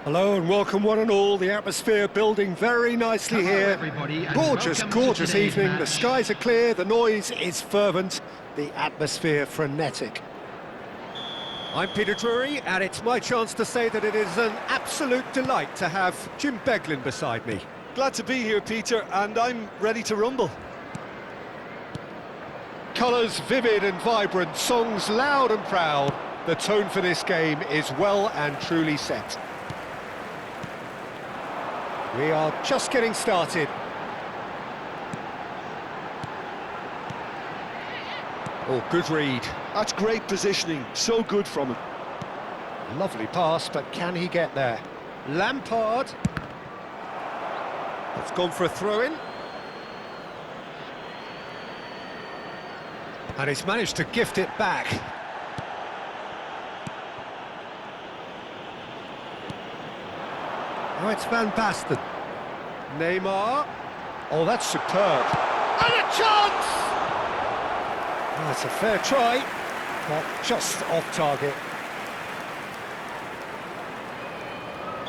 Hello and welcome one and all. The atmosphere building very nicely here. Everybody, and Gorgeous, welcome to gorgeous today's evening. The match. skies are clear, the noise is fervent, the atmosphere frenetic. I'm Peter Drury, and it's my chance to say that it is an absolute delight to have Jim Beglin beside me. Glad to be here, Peter, and I'm ready to rumble. Colours vivid and vibrant, songs loud and proud. The tone for this game is well and truly set. We are just getting started. Oh, good read. That's great positioning, so good from him. Lovely pass, but can he get there? Lampard. It's gone for a throw-in. And he's managed to gift it back. Now it's Van Basten. Neymar. Oh, that's superb. And a chance! Oh, it's a fair try, but just off target.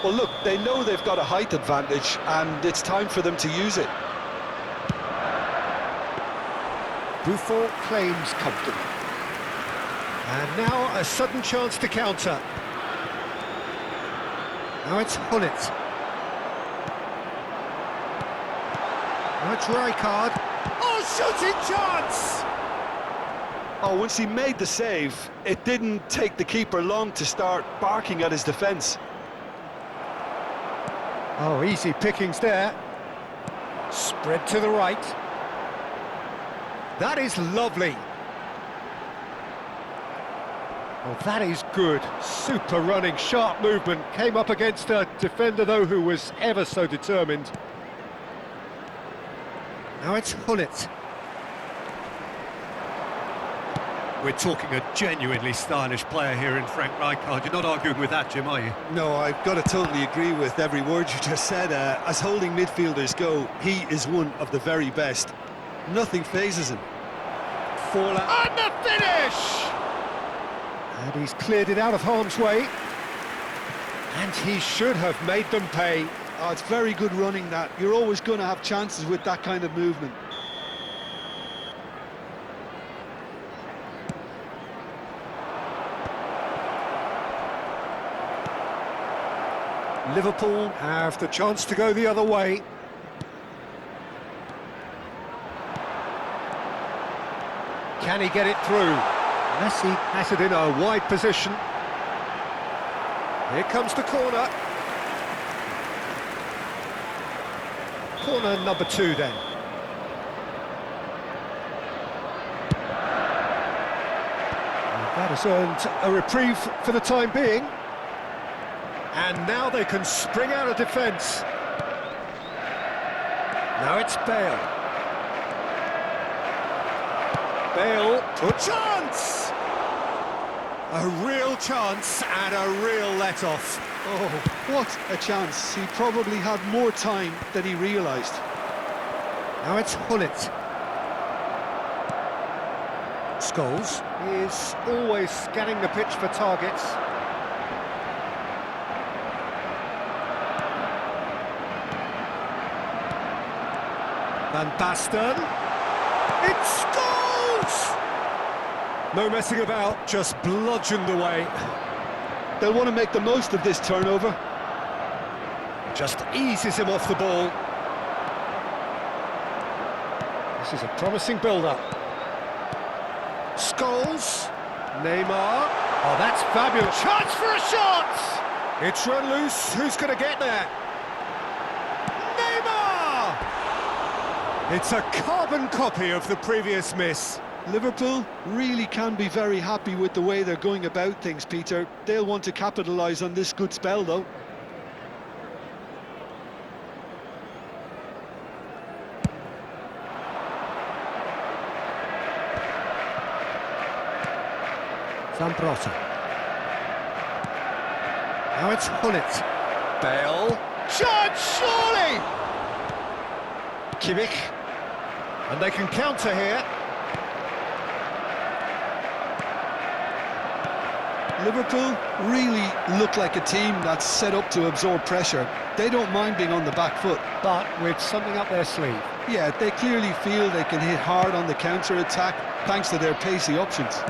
Well, look, they know they've got a height advantage, and it's time for them to use it. Buffon claims comfortably. And now a sudden chance to counter. Now it's Hullet. Now it's Rijkaard. Oh, shooting chance! Oh, once he made the save, it didn't take the keeper long to start barking at his defence. Oh, easy pickings there. Spread to the right. That is lovely. Oh, that is good. Super running, sharp movement. Came up against a defender, though, who was ever so determined. Now it's Hullet. We're talking a genuinely stylish player here in Frank Rijkaard. You're not arguing with that, Jim, are you? No, I've got to totally agree with every word you just said. As holding midfielders go, he is one of the very best. Nothing phases him. Forlan. And the finish! And he's cleared it out of harm's way. And he should have made them pay. Oh, it's very good running, that. You're always going to have chances with that kind of movement. Liverpool have the chance to go the other way. Can he get it through? Messi has it in a wide position. Here comes the corner. Corner number 2 then. And that has earned a reprieve for the time being. And now they can spring out of defence. Now it's Bale. Bale, good chance! A real chance and a real let-off. Oh, what a chance. He probably had more time than he realised. Now it's Hullet. Scholes is always scanning the pitch for targets. Van Basten. It's Scholes! No messing about, just bludgeoned away. They'll want to make the most of this turnover. Just eases him off the ball. This is a promising build-up. Scholes. Neymar. Oh, that's fabulous. Chance for a shot! It's run loose. Who's going to get there? Neymar! It's a carbon copy of the previous miss. Liverpool really can be very happy with the way they're going about things, Peter. They'll want to capitalise on this good spell, though. Zambrota. Now it's Hullet. Bale. Chance, surely! Kimmich. And they can counter here. Liverpool really look like a team that's set up to absorb pressure. They don't mind being on the back foot. But with something up their sleeve. Yeah, they clearly feel they can hit hard on the counter-attack thanks to their pacey options.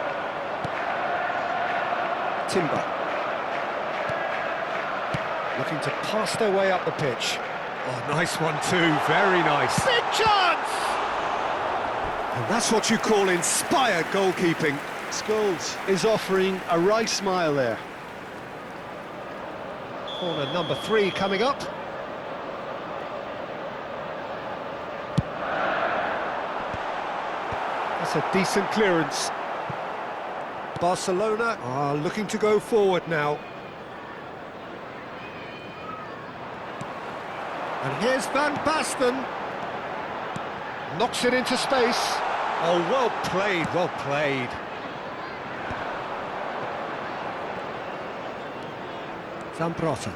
Timber. Looking to pass their way up the pitch. Oh, nice one too, very nice. Big chance! And that's what you call inspired goalkeeping. Scholes is offering a wry smile there. Corner number 3 coming up. That's a decent clearance. Barcelona are looking to go forward now. And here's Van Basten. Knocks it into space. Oh, well played, well played. Zambrota.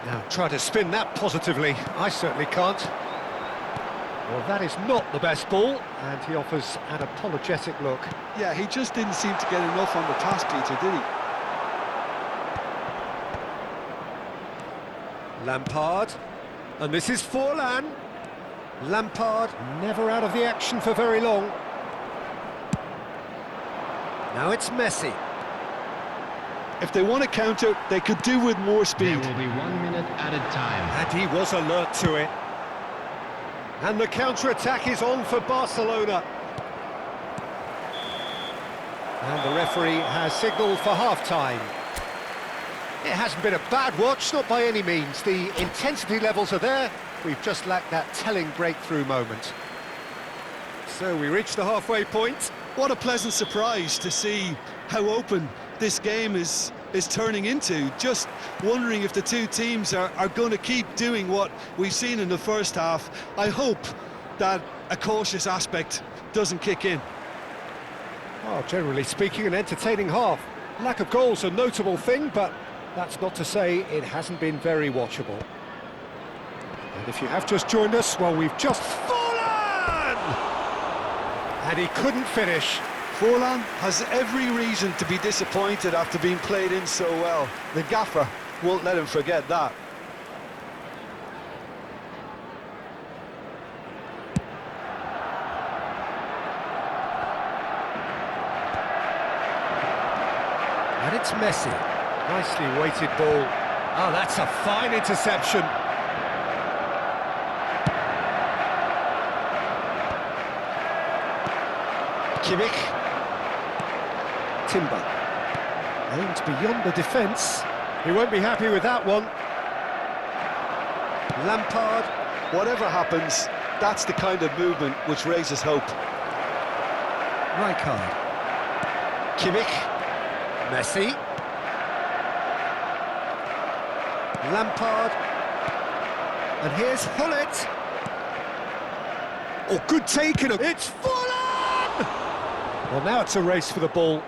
Now try to spin that positively. I certainly can't. Well, that is not the best ball, and he offers an apologetic look. Yeah, he just didn't seem to get enough on the pass, Peter, did he? Lampard, and this is Forlan. Lampard never out of the action for very long. Now it's Messi. If they want to counter, they could do with more speed. There will be 1 minute added time. And he was alert to it. And the counter-attack is on for Barcelona. And the referee has signalled for half-time. It hasn't been a bad watch, not by any means. The intensity levels are there. We've just lacked that telling breakthrough moment. So we reach the halfway point. What a pleasant surprise to see how open this game is turning into. Just wondering if the two teams are going to keep doing what we've seen in the first half. I hope that a cautious aspect doesn't kick in. Well, generally speaking, an entertaining half. Lack of goals a notable thing, but that's not to say it hasn't been very watchable. And if you have just joined us, well, we've just fallen! And he couldn't finish. Forlan has every reason to be disappointed after being played in so well. The gaffer won't let him forget that. And it's Messi. Nicely weighted ball. Oh, that's a fine interception. Kimmich. Timber. Aimed beyond the defence. He won't be happy with that one. Lampard. Whatever happens, that's the kind of movement which raises hope. Rijkaard. Kimmich. Messi. Lampard. And here's Hullet. Oh, good taken. It's Fulham! Well, now it's a race for the ball.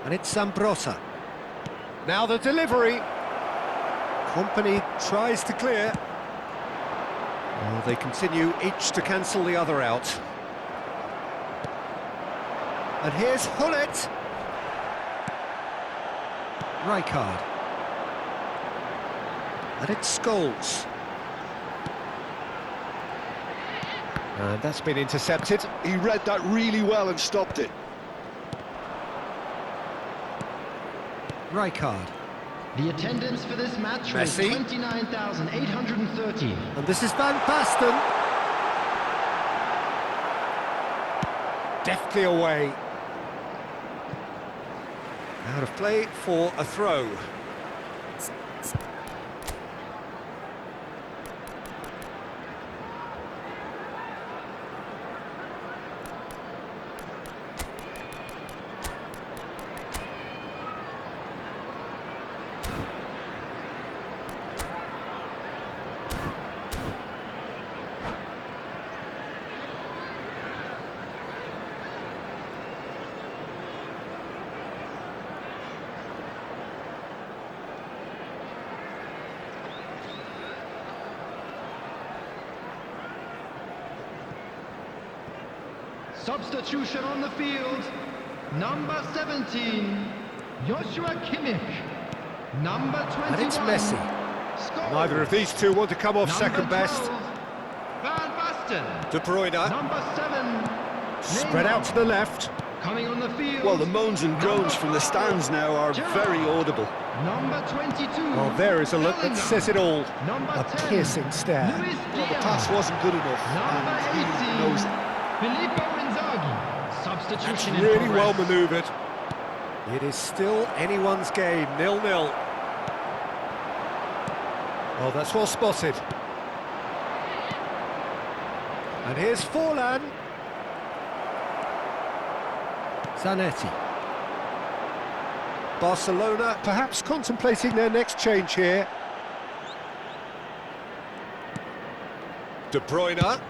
And it's Zambrota. Now the delivery. Company tries to clear. Well, they continue each to cancel the other out. And here's Hullet. Rijkaard. And it's Scholes. And that's been intercepted. He read that really well and stopped it. Rijkaard. The attendance for this match was Messi. 29,830. And this is Van Basten. Deftly away. Out of play for a throw. Substitution on the field. Number 17, Joshua Kimmich. Number 21, And it's Messi. Scholes. Neither of these two want to come off Number second best. 12, Van Basten. De Bruyne, Number 7, spread out to the left. coming on the field. Well, the moans and groans from the stands now are very audible. Number 22. Well, there is a look that Bellingham. says it all. Number A 10, piercing stare. Luis Well, the Diaz. pass wasn't good enough, Number and he 18, knows it. Filippo Inzaghi. Substitution in Really well progress. manoeuvred. It is still anyone's game, 0-0. Well, that's well spotted. And here's Forlan. Zanetti. Barcelona perhaps contemplating their next change here. De Bruyne.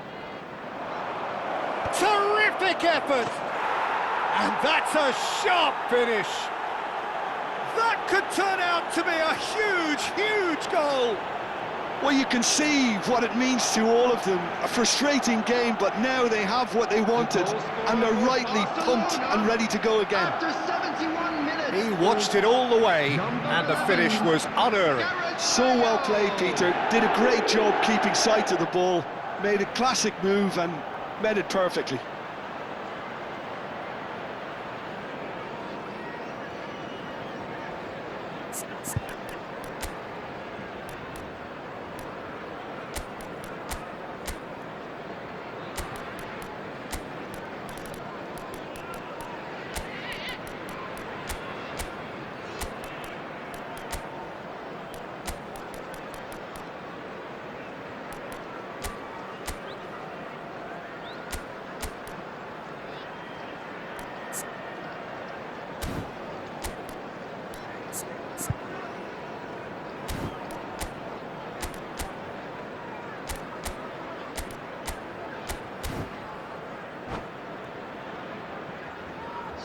Terrific effort! And that's a sharp finish. That could turn out to be a huge, huge goal. Well, you can see what it means to all of them. A frustrating game, but now they have what they wanted, and they're rightly pumped and ready to go again. After 71 minutes. He watched it all the way, and the finish was unerring. So well played, Peter. Did a great job keeping sight of the ball. Made a classic move and met it perfectly.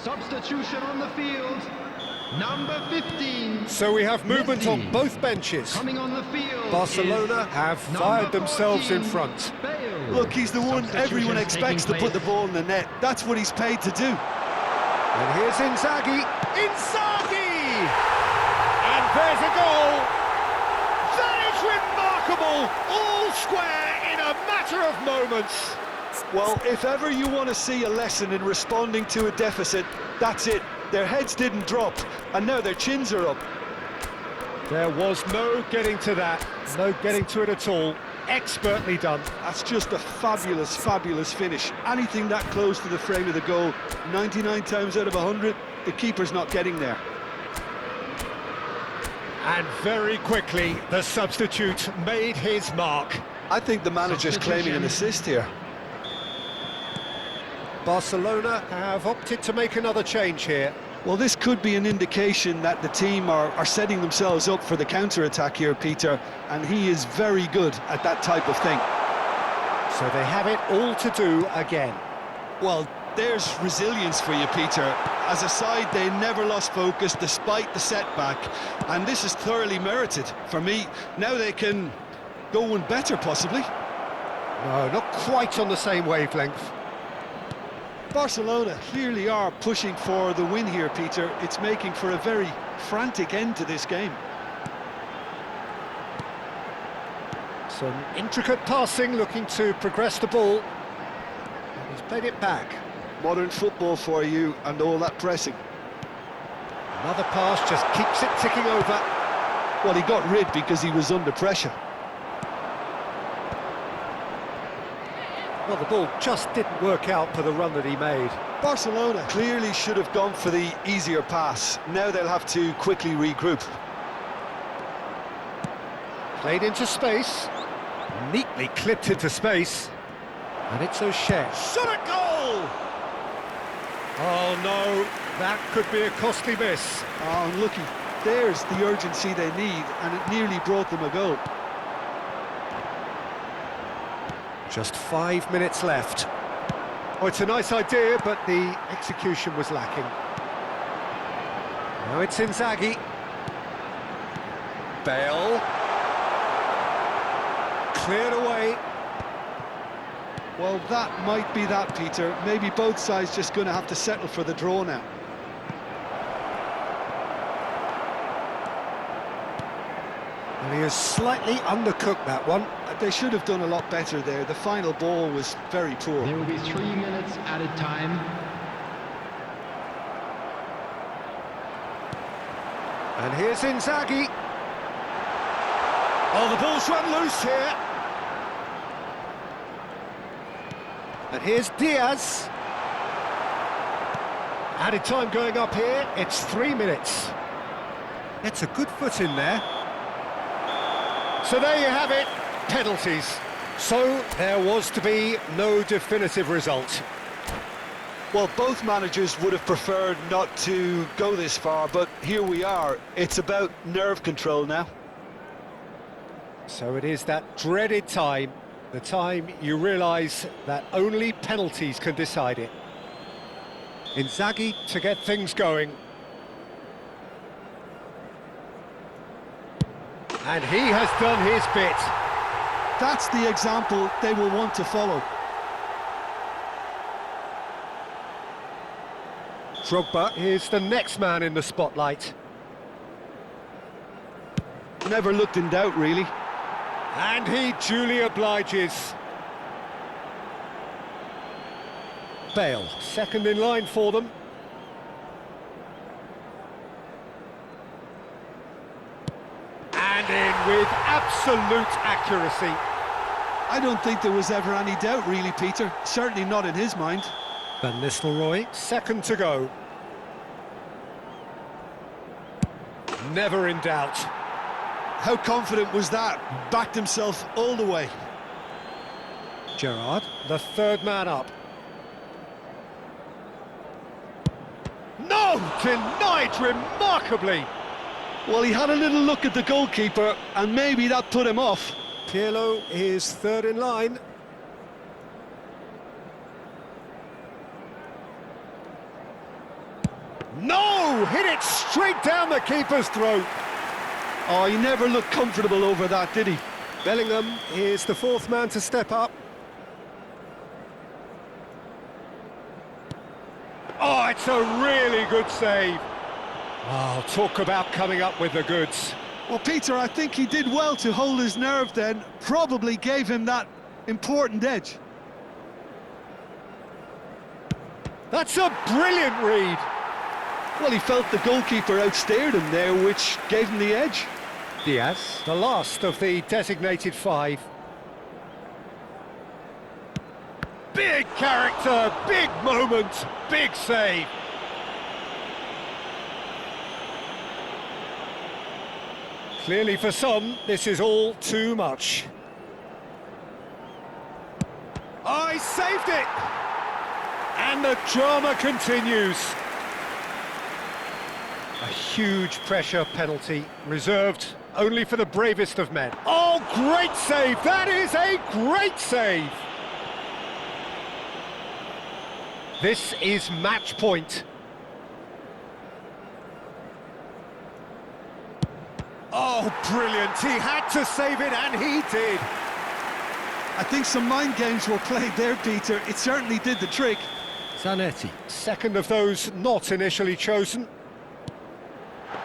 Substitution on the field. Number 15. So we have movement Messi. on both benches. Coming on the field. Barcelona is have number fired themselves in 14, front. Bale. Look, he's the one everyone Substitutions expects to taking put the place. ball in the net. That's what he's paid to do. And here's Inzaghi. Inzaghi! And there's a goal. That is remarkable. All square in a matter of moments. Well, if ever you want to see a lesson in responding to a deficit, that's it. Their heads didn't drop, and now their chins are up. There was no getting to that. No getting to it at all. Expertly done. That's just a fabulous, fabulous finish. Anything that close to the frame of the goal, 99 times out of 100, the keeper's not getting there. And very quickly, the substitute made his mark. I think the manager's claiming an assist here. Barcelona have opted to make another change here. Well, this could be an indication that the team are setting themselves up for the counter-attack here, Peter, and he is very good at that type of thing. So they have it all to do again. Well, there's resilience for you, Peter. As a side, they never lost focus despite the setback, and this is thoroughly merited. For me, now they can go one better, possibly. No, not quite on the same wavelength. Barcelona clearly are pushing for the win here, Peter. It's making for a very frantic end to this game. Some intricate passing, looking to progress the ball. And he's played it back. Modern football for you, and all that pressing. Another pass just keeps it ticking over. Well, he got rid because he was under pressure. Well, the ball just didn't work out for the run that he made. Barcelona clearly should have gone for the easier pass. Now they'll have to quickly regroup. Played into space. Neatly clipped into space. And it's O'Shea. Shot a goal! Oh no, that could be a costly miss. Oh, unlucky. There's the urgency they need, and it nearly brought them a goal. Just 5 minutes left. Oh, it's a nice idea, but the execution was lacking. Now it's Inzaghi. Bale. Cleared away. Well, that might be that, Peter. Maybe both sides just going to have to settle for the draw now. he has slightly undercooked that one. They should have done a lot better there. The final ball was very poor. There will be 3 minutes added time. And here's Inzaghi. Oh, the ball's run loose here. And here's Diaz. Added time going up here, it's 3 minutes. It's a good foot in there. So there you have it, penalties. So there was to be no definitive result. Well, both managers would have preferred not to go this far, but here we are. It's about nerve control now. So it is that dreaded time, the time you realise that only penalties can decide it. Inzaghi to get things going. And he has done his bit. That's the example they will want to follow. Drogba is the next man in the spotlight. Never looked in doubt, really. And he duly obliges. Bale, second in line for them. And in with absolute accuracy. I don't think there was ever any doubt, really, Peter. Certainly not in his mind. Van Nistelrooy, second to go. Never in doubt. How confident was that? Backed himself all the way. Gerrard, the third man up. No! Denied remarkably! Well, he had a little look at the goalkeeper, and maybe that put him off. Pirlo is third in line. No! Hit it straight down the keeper's throat. Oh, he never looked comfortable over that, did he? Bellingham is the fourth man to step up. Oh, it's a really good save. Oh, talk about coming up with the goods. Well, Peter, I think he did well to hold his nerve then. Probably gave him that important edge. That's a brilliant read. Well, he felt the goalkeeper outstared him there, which gave him the edge. Diaz, the last of the designated five. Big character, big moment, big save. Clearly for some, this is all too much. Oh, he saved it! And the drama continues. A huge pressure penalty, reserved only for the bravest of men. Oh, great save! That is a great save! This is match point. Oh, brilliant! He had to save it, and he did. I think some mind games were played there, Peter. It certainly did the trick. Zanetti, second of those not initially chosen.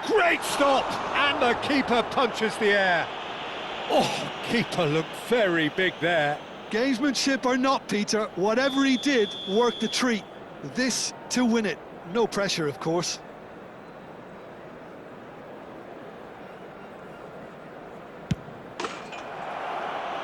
Great stop! And the keeper punches the air. Oh, keeper looked very big there. Gamesmanship or not, Peter, whatever he did worked the treat. This to win it. No pressure, of course.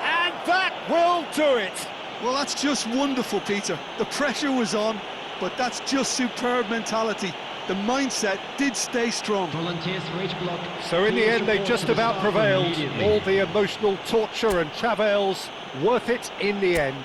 And that will do it. Well, that's just wonderful, Peter. The pressure was on, but that's just superb mentality. The mindset did stay strong. Volunteers for each block. So in the end, they just about prevailed. All the emotional torture and travails, worth it in the end.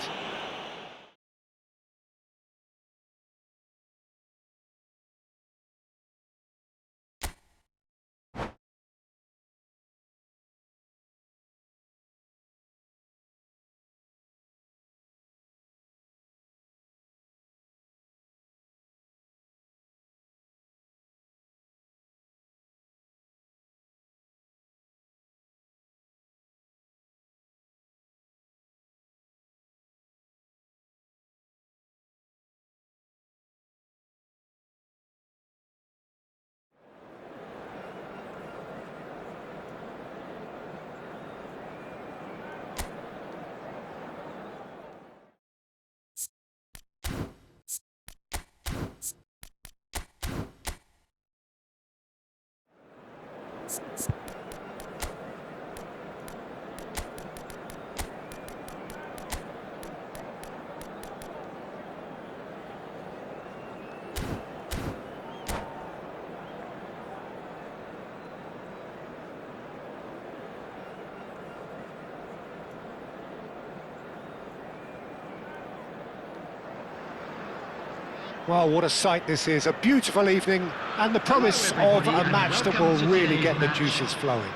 Well, what a sight this is, a beautiful evening, and the promise of a match that will really get the juices flowing.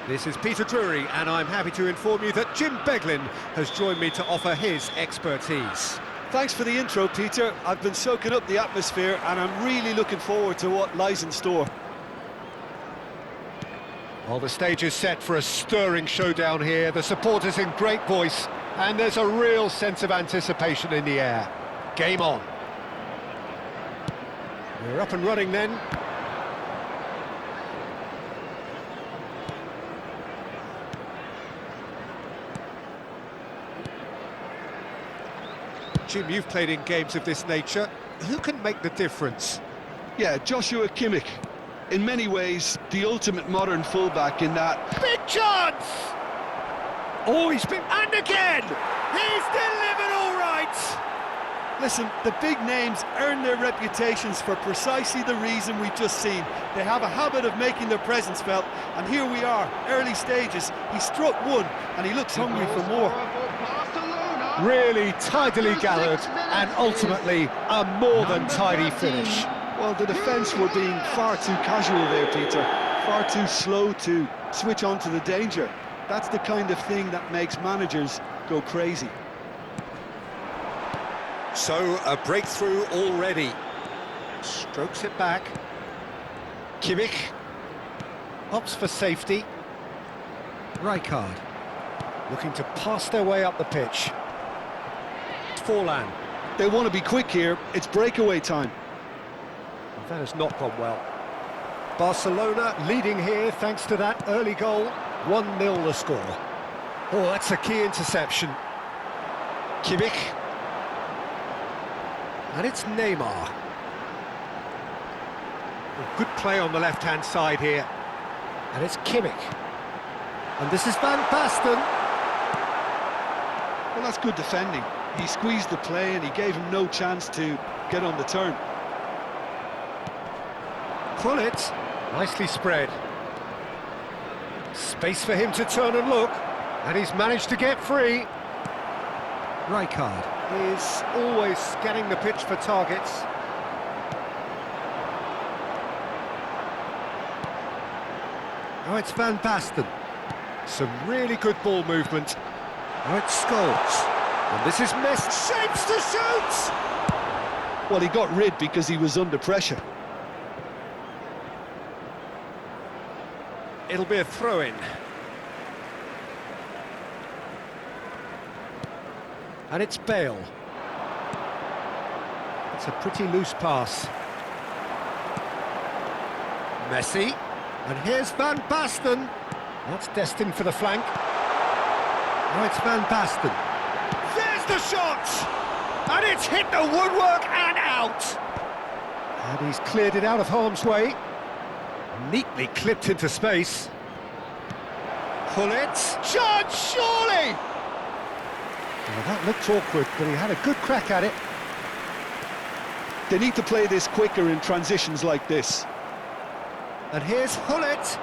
This is Peter Drury, and I'm happy to inform you that Jim Beglin has joined me to offer his expertise. Thanks for the intro, Peter. I've been soaking up the atmosphere and I'm really looking forward to what lies in store. Well, the stage is set for a stirring showdown here. The supporters in great voice, and there's a real sense of anticipation in the air. Game on. We're up and running then. Jim, you've played in games of this nature. Who can make the difference? Yeah, Joshua Kimmich. In many ways, the ultimate modern fullback in that... Big chance! Oh, he's been... And again! He's delivered all right! Listen, the big names earn their reputations for precisely the reason we've just seen. They have a habit of making their presence felt, and here we are, early stages. He struck one, and he looks hungry for more. Really tidily gathered, and ultimately a more than tidy finish. Well, the defence were being far too casual there, Peter. Far too slow to switch on to the danger. That's the kind of thing that makes managers go crazy. So, a breakthrough already. Strokes it back. Kimmich opts for safety. Rijkaard looking to pass their way up the pitch. Forlan. They want to be quick here. It's breakaway time. That has not gone well. Barcelona leading here thanks to that early goal. 1-0 the score. Oh, that's a key interception. Kimmich. And it's Neymar. Good play on the left-hand side here. And it's Kimmich. And this is Van Basten. Well, that's good defending. He squeezed the play and he gave him no chance to get on the turn. Gullit, nicely spread. Space for him to turn and look. And he's managed to get free. Rijkaard is always scanning the pitch for targets. Now it's Van Basten. Some really good ball movement. Now it's Scholes. And this is Messi. Shapes to shoot! Well, he got rid because he was under pressure. It'll be a throw-in. And it's Bale. It's a pretty loose pass. Messi. And here's Van Basten. That's destined for the flank. Now it's Van Basten. There's the shot! And it's hit the woodwork and out! And he's cleared it out of harm's way. Neatly clipped into space. Gullit. Chance, surely! Well, that looked awkward, but he had a good crack at it. They need to play this quicker in transitions like this. And here's Gullit.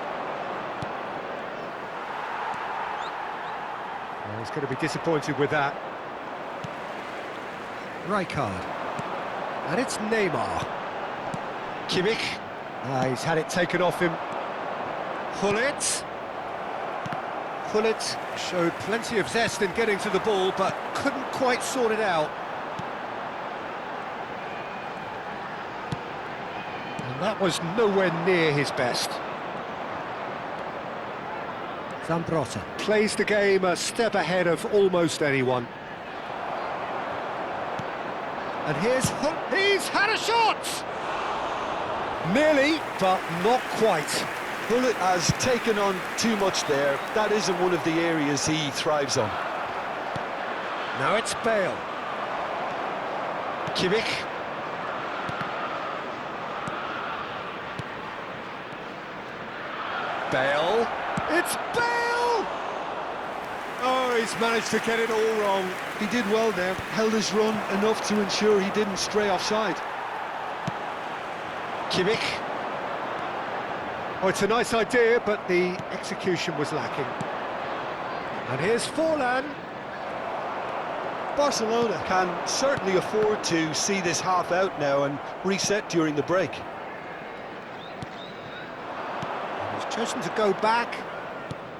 Well, he's going to be disappointed with that. Rijkaard. And it's Neymar. Kimmich. He's had it taken off him. Gullit. Gullit showed plenty of zest in getting to the ball, but couldn't quite sort it out. And that was nowhere near his best. Zambrotta plays the game a step ahead of almost anyone. And he's had a shot! Nearly, but not quite. Gullit has taken on too much there. That isn't one of the areas he thrives on. Now it's Bale. Kimmich. Bale. It's Bale! Oh, he's managed to get it all wrong. He did well there, held his run enough to ensure he didn't stray offside. Kimmich. Oh, it's a nice idea, but the execution was lacking. And here's Forlan. Barcelona can certainly afford to see this half out now and reset during the break. He's chosen to go back.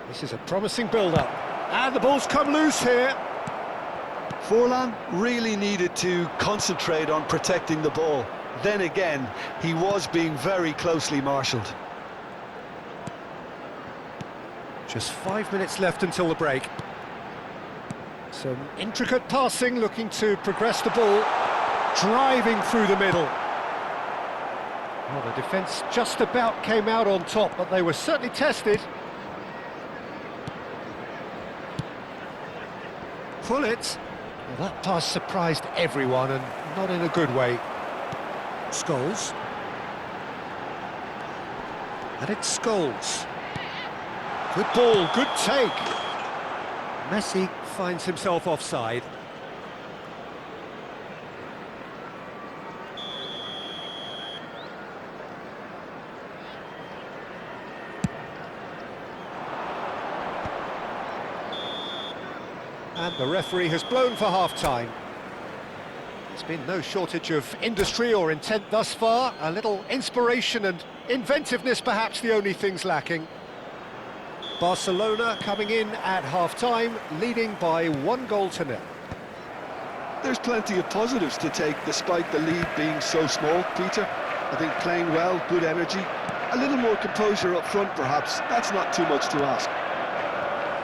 This is a promising build-up. And the ball's come loose here. Forlan really needed to concentrate on protecting the ball. Then again, he was being very closely marshalled. Just 5 minutes left until the break. Some intricate passing, looking to progress the ball. Driving through the middle. Well, the defence just about came out on top, but they were certainly tested. Pull it. Well, that pass surprised everyone, and not in a good way. Scholes. And it's Scholes. Good ball, good take. Messi finds himself offside. And the referee has blown for half-time. There's been no shortage of industry or intent thus far. A little inspiration and inventiveness, perhaps the only things lacking. Barcelona coming in at half-time, leading by 1-0. There's plenty of positives to take despite the lead being so small, Peter. I think playing well, good energy, a little more composure up front perhaps. That's not too much to ask.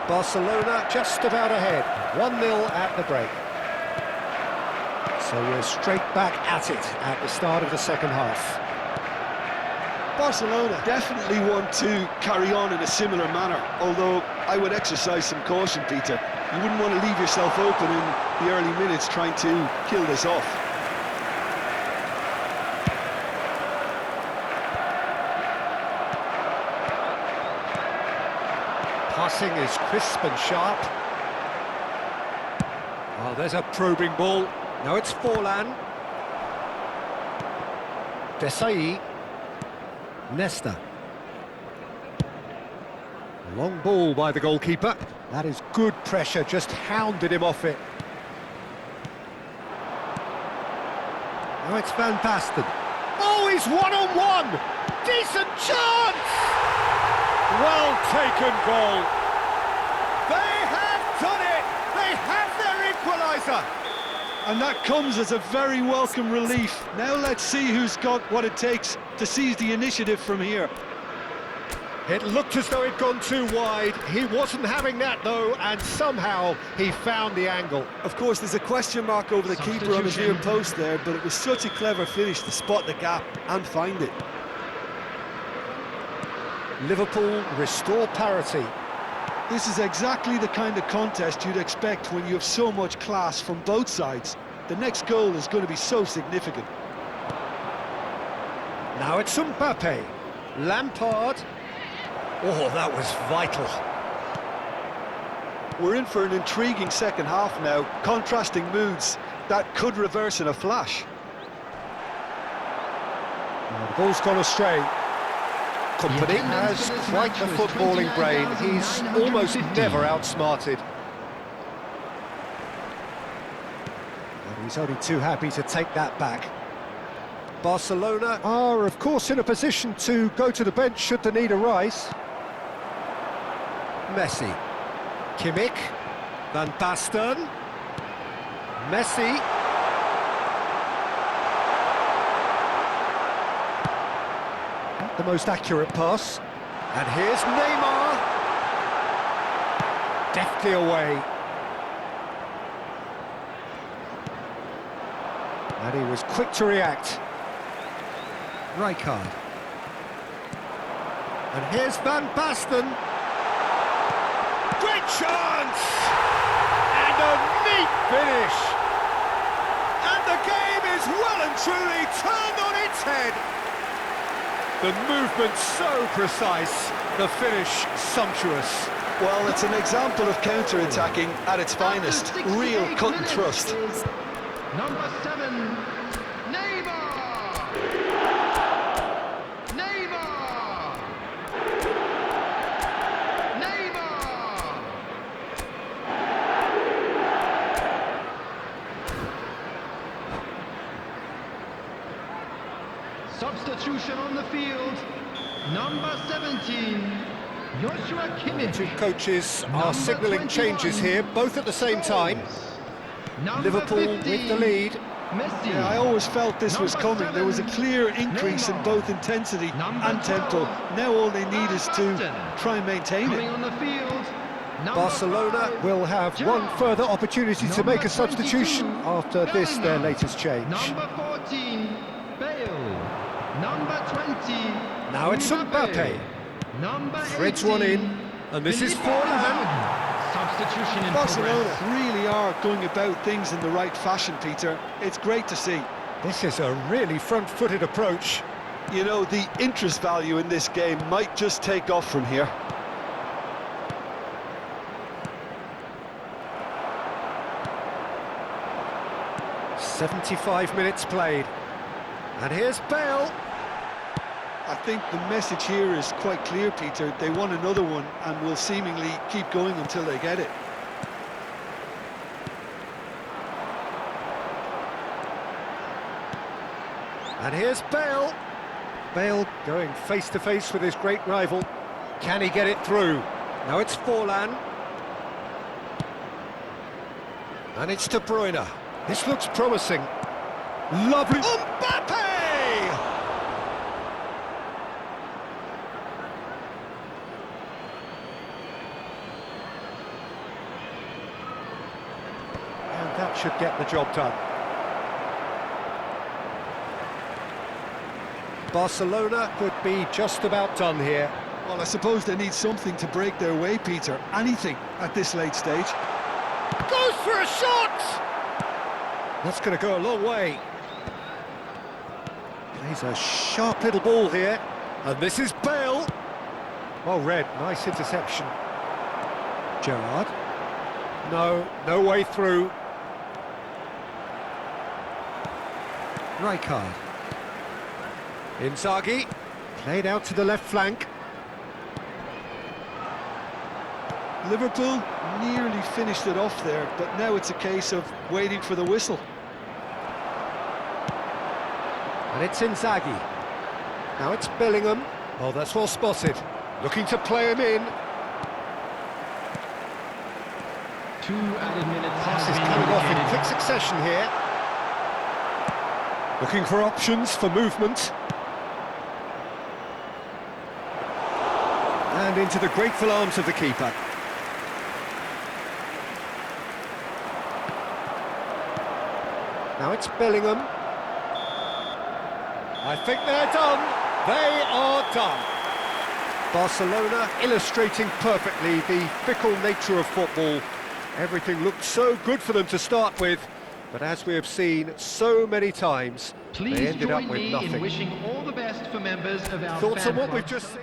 Barcelona just about ahead, 1-0 at the break. So we're straight back at it at the start of the second half. Barcelona definitely want to carry on in a similar manner, although I would exercise some caution, Peter. You wouldn't want to leave yourself open in the early minutes trying to kill this off. Passing is crisp and sharp. Oh, there's a probing ball. Now it's Forlan. Desai. Nesta. Long ball by the goalkeeper. That is good pressure, just hounded him off it. Now it's Van Basten. Oh, he's one-on-one! Decent chance! Well taken goal. They have done it! They have their equaliser! And that comes as a very welcome relief. Now let's see who's got what it takes to seize the initiative from here. It looked as though it'd gone too wide. He wasn't having that, though, and somehow he found the angle. Of course, there's a question mark over the keeper on his near post there, but it was such a clever finish to spot the gap and find it. Liverpool restore parity. This is exactly the kind of contest you'd expect when you have so much class from both sides. The next goal is going to be so significant. Now it's Mbappe. Lampard. Oh, that was vital. We're in for an intriguing second half now. Contrasting moods that could reverse in a flash. Oh, the ball's gone astray. Company has quite the footballing brain. He's almost never outsmarted. And he's only too happy to take that back. Barcelona are, of course, in a position to go to the bench should the need arise. Messi. Kimmich. Van Basten. Messi. Not the most accurate pass. And here's Neymar. Deftly away. And he was quick to react. Rijkaard. And here's Van Basten. Great chance! And a neat finish! And the game is well and truly turned on its head. The movement so precise, the finish sumptuous. Well, it's an example of counter-attacking at its finest. Real cut and thrust. Number 7, Neymar! Neymar! Neymar! Substitution on the field. Number 17, Joshua Kimmich. Two coaches are Number signalling 21, changes here, both at the same time. Number Liverpool 15, with the lead. Messi. Yeah, I always felt this was Number coming. There was a 7, clear increase in Neymar. both intensity Number and tempo. 12, Now all they need is to Button. try and maintain Coming it. on the field. Number Barcelona 5, will have one Giao. further opportunity to Number make a substitution 22, after this, their Bellingham. latest change. Number 14, Bale. Number 20, Now it's Mbappe. Number Threads 18, one in, and this is Forlan. Substitution in Barcelona progress. really are going about things in the right fashion, Peter. It's great to see. This is a really front-footed approach. You know, the interest value in this game might just take off from here. "75 minutes played. And here's Bale. I think the message here is quite clear, Peter. They want another one and will seemingly keep going until they get it. And here's Bale. Bale going face-to-face with his great rival. Can he get it through? Now it's Forlan. And it's De Bruyne. This looks promising. Lovely. Mbappe! And that should get the job done. Barcelona could be just about done here. Well, I suppose they need something to break their way, Peter. Anything at this late stage. Goes for a shot! That's going to go a long way. Plays a sharp little ball here. And this is Bale. Well read, nice interception. Gerrard. No way through. Rijkaard. Inzaghi. Played out to the left flank. Liverpool nearly finished it off there, but now it's a case of waiting for the whistle. And it's Inzaghi. Now it's Bellingham. Oh, that's well spotted. Looking to play him in. 2 added minutes. Pass is have been coming off in indicated. quick succession here. Looking for options for movement. And into the grateful arms of the keeper. Now it's Bellingham. I think they're done. They are done. Barcelona illustrating perfectly the fickle nature of football. Everything looked so good for them to start with, but as we have seen so many times, Please they ended up join with me in nothing. wishing all the best for members of our Thoughts fan on what club. we've just seen?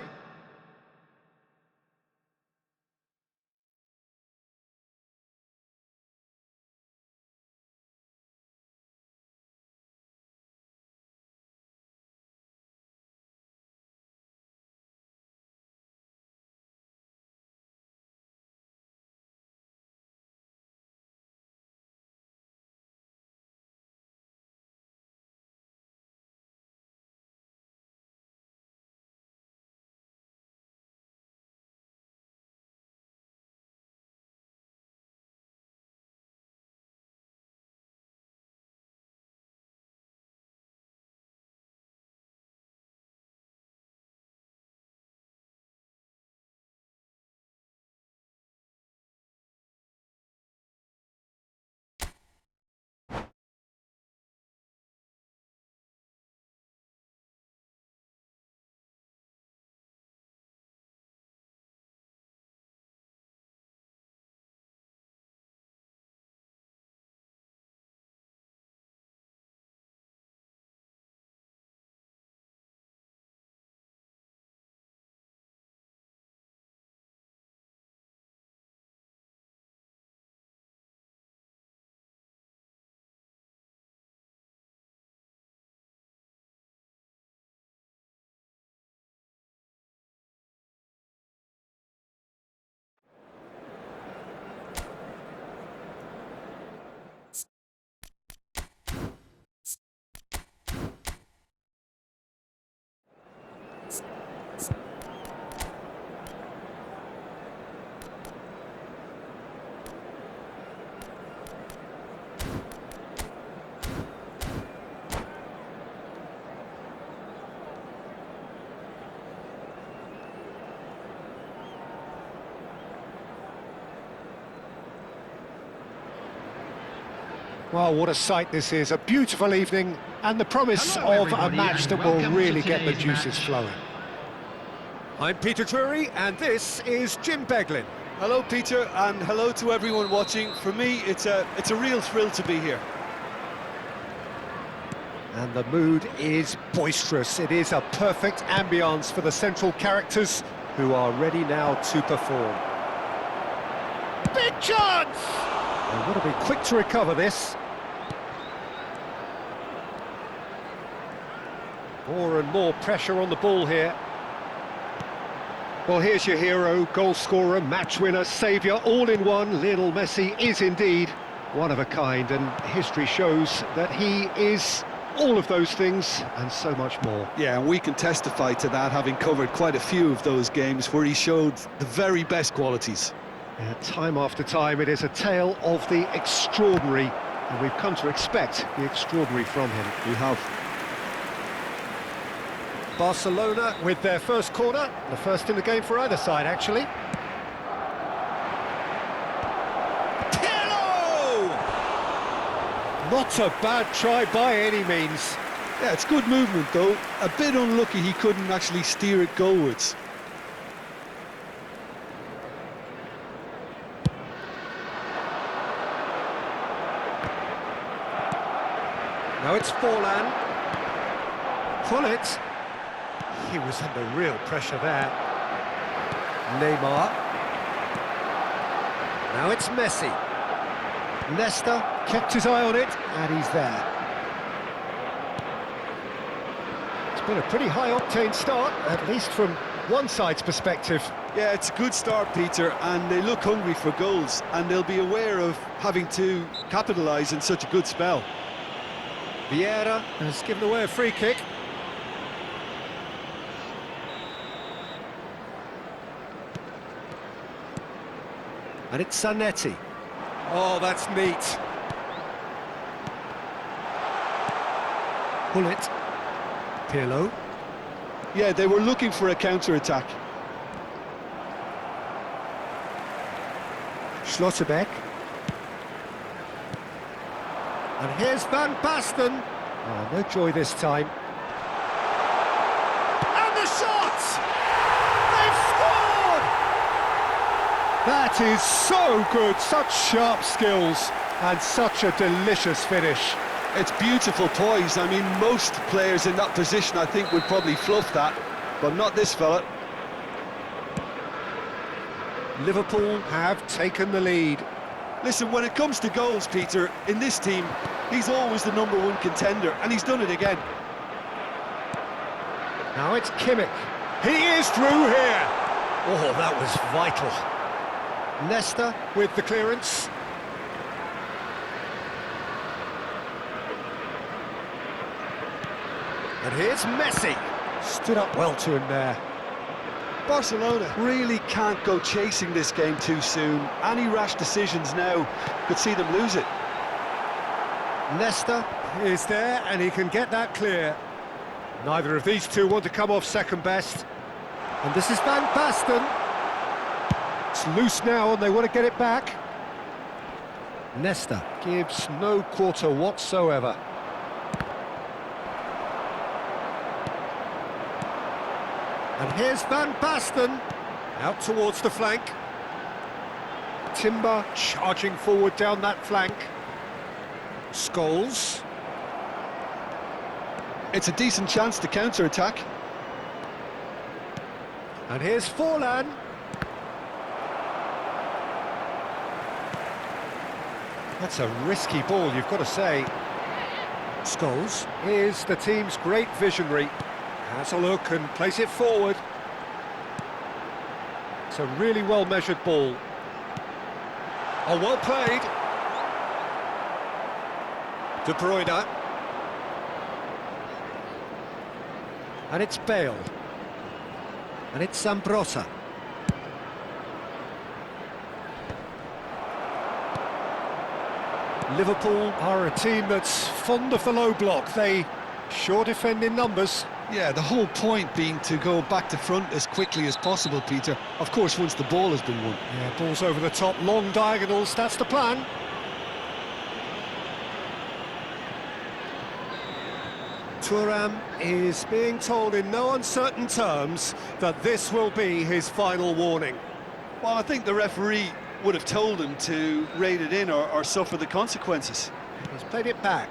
Well, what a sight this is. A beautiful evening and the promise Hello, of a everybody, match and that will welcome to really get the today's juices match. flowing. I'm Peter Drury and this is Jim Beglin. Hello, Peter, and hello to everyone watching. For me, it's a real thrill to be here. And the mood is boisterous. It is a perfect ambience for the central characters who are ready now to perform. Big chance! They've got to be quick to recover this. More and more pressure on the ball here. Well, here's your hero, goal scorer, match winner, saviour, all in one. Lionel Messi is indeed one of a kind, and history shows that he is all of those things and so much more. Yeah, and we can testify to that, having covered quite a few of those games where he showed the very best qualities. Time after time, it is a tale of the extraordinary, and we've come to expect the extraordinary from him. We have. Barcelona with their first corner, the first in the game for either side, actually. Pirlo! Not a bad try by any means. Yeah, it's good movement, though. A bit unlucky he couldn't actually steer it goalwards. Now it's Forlan. Pull it. He was under real pressure there. Neymar. Now it's Messi. Nesta kept his eye on it, and he's there. It's been a pretty high-octane start, at least from one side's perspective. Yeah, it's a good start, Peter, and they look hungry for goals, and they'll be aware of having to capitalise in such a good spell. Vieira has given away a free kick. And it's Zanetti. Oh, that's neat. Pull it. Pirlo. Yeah, they were looking for a counter-attack. Schlotterbeck. And here's Van Basten. Oh, no joy this time. And the shot! They've scored! That is so good, such sharp skills, and such a delicious finish. It's beautiful poise. I mean, most players in that position, I think, would probably fluff that, but not this fella. Liverpool have taken the lead. Listen, when it comes to goals, Peter, in this team, he's always the #1 contender, and he's done it again. Now it's Kimmich. He is through here. Oh, that was vital. Nesta with the clearance. And here's Messi. Stood up well to him there. Barcelona really can't go chasing this game too soon. Any rash decisions now could see them lose it. Nesta is there and he can get that clear. Neither of these two want to come off second best. And this is Van Basten. It's loose now and they want to get it back. Nesta gives no quarter whatsoever. And here's Van Basten, out towards the flank. Timber charging forward down that flank. Scholes. It's a decent chance to counter-attack. And here's Forlan. That's a risky ball, you've got to say. Scholes is the team's great visionary. Has a look and plays it forward. It's a really well-measured ball. Oh, well played. De Bruyne. And it's Bale. And it's Zambrotta. Liverpool are a team that's fond of the low block. They sure defend in numbers. Yeah, the whole point being to go back to front as quickly as possible, Peter. Of course, once the ball has been won. Yeah, ball's over the top, long diagonals, that's the plan. Thuram is being told in no uncertain terms that this will be his final warning. Well, I think the referee would have told him to rein it in or suffer the consequences. He's played it back.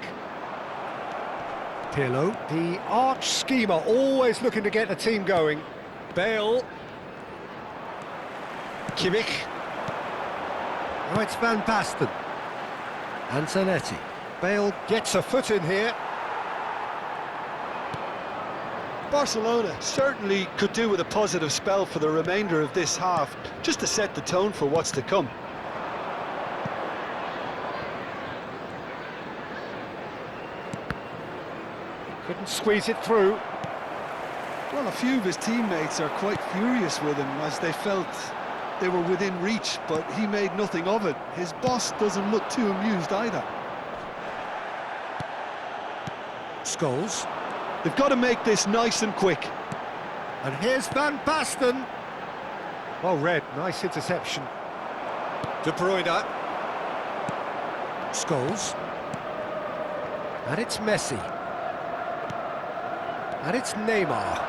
Pirlo, the arch schemer, always looking to get the team going. Bale. Kimmich. Oh, it's Van Basten. And Zanetti. Bale gets a foot in here. Barcelona certainly could do with a positive spell for the remainder of this half, just to set the tone for what's to come. Couldn't squeeze it through. Well, a few of his teammates are quite furious with him as they felt they were within reach, but he made nothing of it. His boss doesn't look too amused either. Scholes. They've got to make this nice and quick. And here's Van Basten. Well read, nice interception. De Bruyne. Scholes. And it's Messi. And it's Neymar.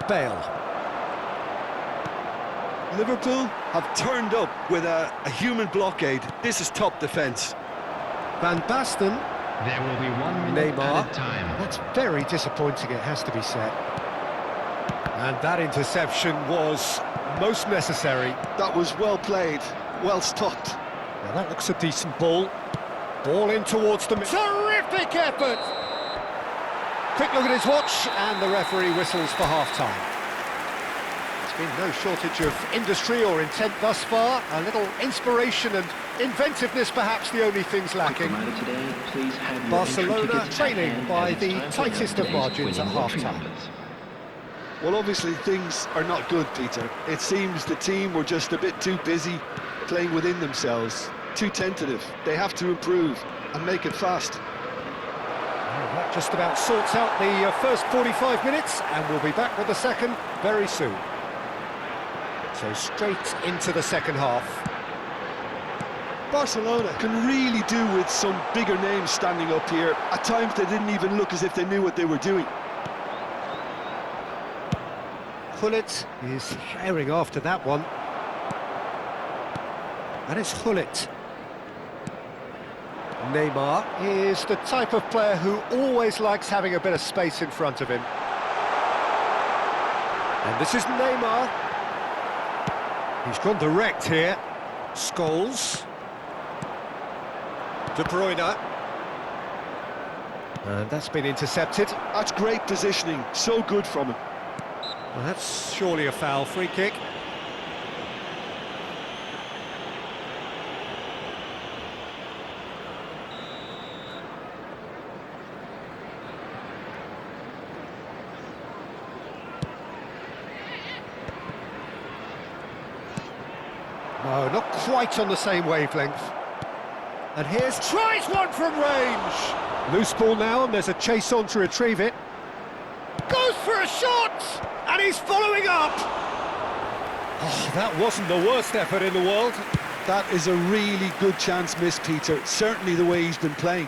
Bale. Liverpool have turned up with a human blockade. This is top defence. Van Basten. There will be 1 minute Neymar. added time. That's very disappointing, it has to be said. And that interception was most necessary. That was well played, well stopped. Now that looks a decent ball. Ball in towards them. Terrific effort! Quick look at his watch, and the referee whistles for half-time. There's been no shortage of industry or intent thus far. A little inspiration and inventiveness, perhaps the only things lacking. Barcelona trailing by the tightest of margins at half-time. Well, obviously things are not good, Peter. It seems the team were just a bit too busy playing within themselves, too tentative. They have to improve and make it fast. Well, that just about sorts out the first 45 minutes, and we'll be back with the second very soon. So straight into the second half. Barcelona can really do with some bigger names standing up here. At times they didn't even look as if they knew what they were doing. Hullet is herring after that one. And it's Hullet. Neymar is the type of player who always likes having a bit of space in front of him. And this is Neymar. He's gone direct here. Scholes. De Bruyne. And that's been intercepted. That's great positioning, so good from him. Well, that's surely a foul, free kick. No, not quite on the same wavelength. And here's tries one from range. Loose ball now, and there's a chase on to retrieve it. Goes for a shot, and he's following up. Oh, that wasn't the worst effort in the world. That is a really good chance missed, Peter. Certainly the way he's been playing.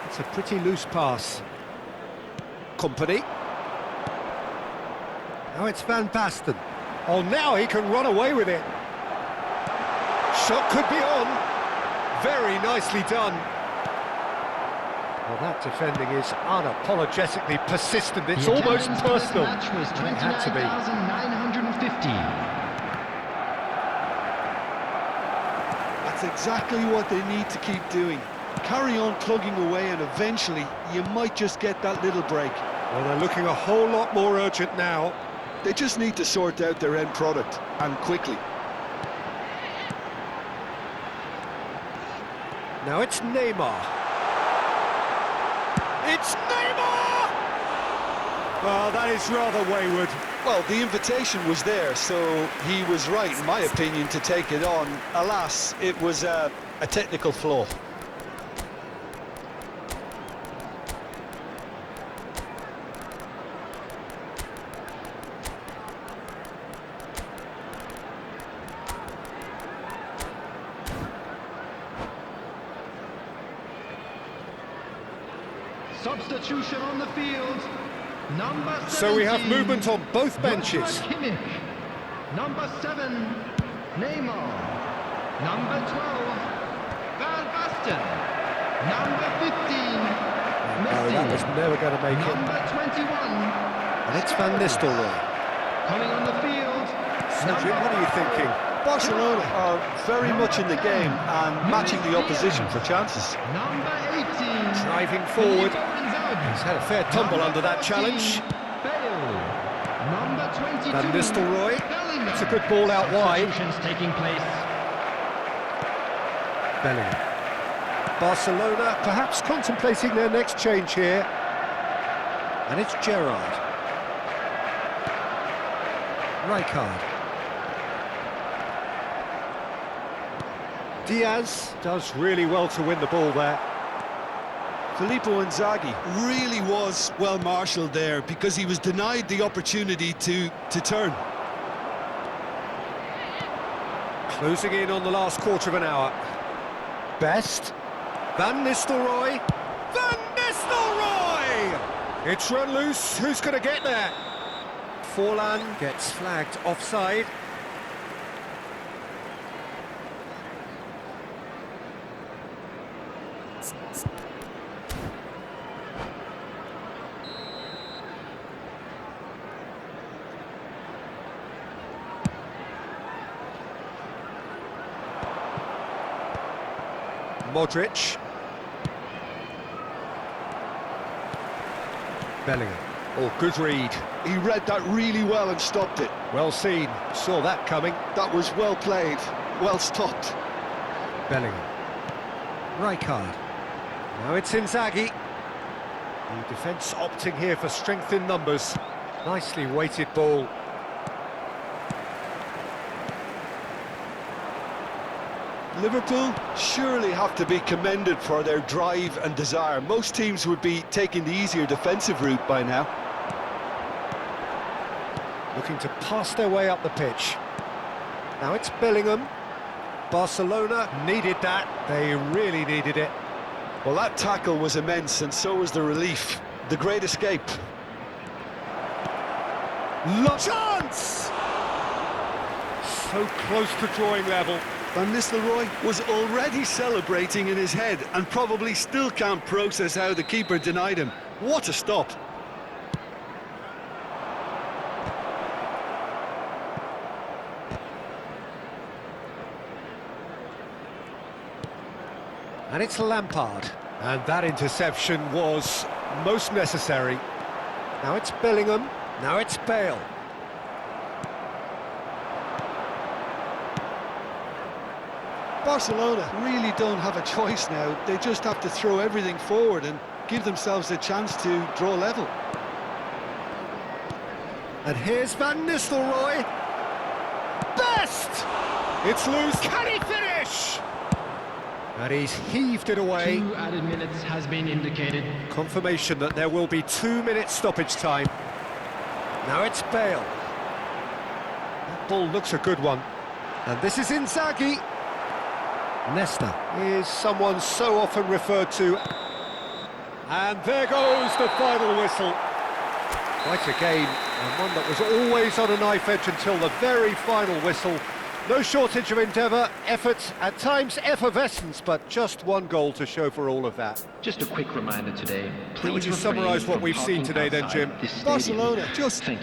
It's a pretty loose pass. Company. Now it's Van Basten. Oh, now he can run away with it. Shot could be on. Very nicely done. Well, that defending is unapologetically persistent. It's almost personal. The match was And it had to be. 29,950. That's exactly what they need to keep doing. Carry on plugging away and eventually you might just get that little break. Well, they're looking a whole lot more urgent now. They just need to sort out their end product, and quickly. Now it's Neymar. It's Neymar! Well, that is rather wayward. Well, the invitation was there, so he was right, in my opinion, to take it on. Alas, it was a technical flaw. Substitution on the field. Number 17. So we have movement on both benches. Joshua Kimmich. Number 7, Neymar. Number 12, Van Basten. Number 15, Messi. that was never going to make it. Number 21, And it's Van Nistelrooy. coming on the field. So, Jim, what are you thinking? Barcelona are very much in the game and matching the opposition for chances. Number 18, Driving forward. Inzaghi. He's had a fair tumble under that challenge. Bale. Number 22, Van Nistelrooy. Bellingham. It's a good ball out wide. Substitutions taking place. Bellingham. Barcelona perhaps contemplating their next change here. And it's Gerrard. Rijkaard. Diaz does really well to win the ball there. Filippo Inzaghi really was well marshalled there because he was denied the opportunity to turn. Closing in on the last quarter of an hour. Best. Van Nistelrooy. Van Nistelrooy! It's run loose. Who's going to get there? Forlan gets flagged offside. Modric. Bellingham. Oh, good read. He read that really well and stopped it. Well seen. Saw that coming. That was well played, well stopped. Bellingham. Rijkaard. Now it's Inzaghi. The defence opting here for strength in numbers. Nicely weighted ball. Liverpool surely have to be commended for their drive and desire. Most teams would be taking the easier defensive route by now. Looking to pass their way up the pitch. Now it's Bellingham. Barcelona needed that. They really needed it. Well, that tackle was immense, and so was the relief. The great escape. Chance! So close to drawing level. Van Nistelrooy was already celebrating in his head and probably still can't process how the keeper denied him. What a stop. And it's Lampard. And that interception was most necessary. Now it's Bellingham. Now it's Bale. Barcelona really don't have a choice now. They just have to throw everything forward and give themselves a chance to draw level. And here's Van Nistelrooy. Best! It's loose. Can he finish? And he's heaved it away. 2 added minutes has been indicated. Confirmation that there will be 2 minutes stoppage time. Now it's Bale. That ball looks a good one. And this is Inzaghi. Nesta is someone so often referred to. And there goes the final whistle. Quite a game, and one that was always on a knife edge until the very final whistle. No shortage of endeavour, effort, at times effervescence, but just one goal to show for all of that. Just a quick reminder today. How would you summarise what we've seen today then, Jim? Barcelona just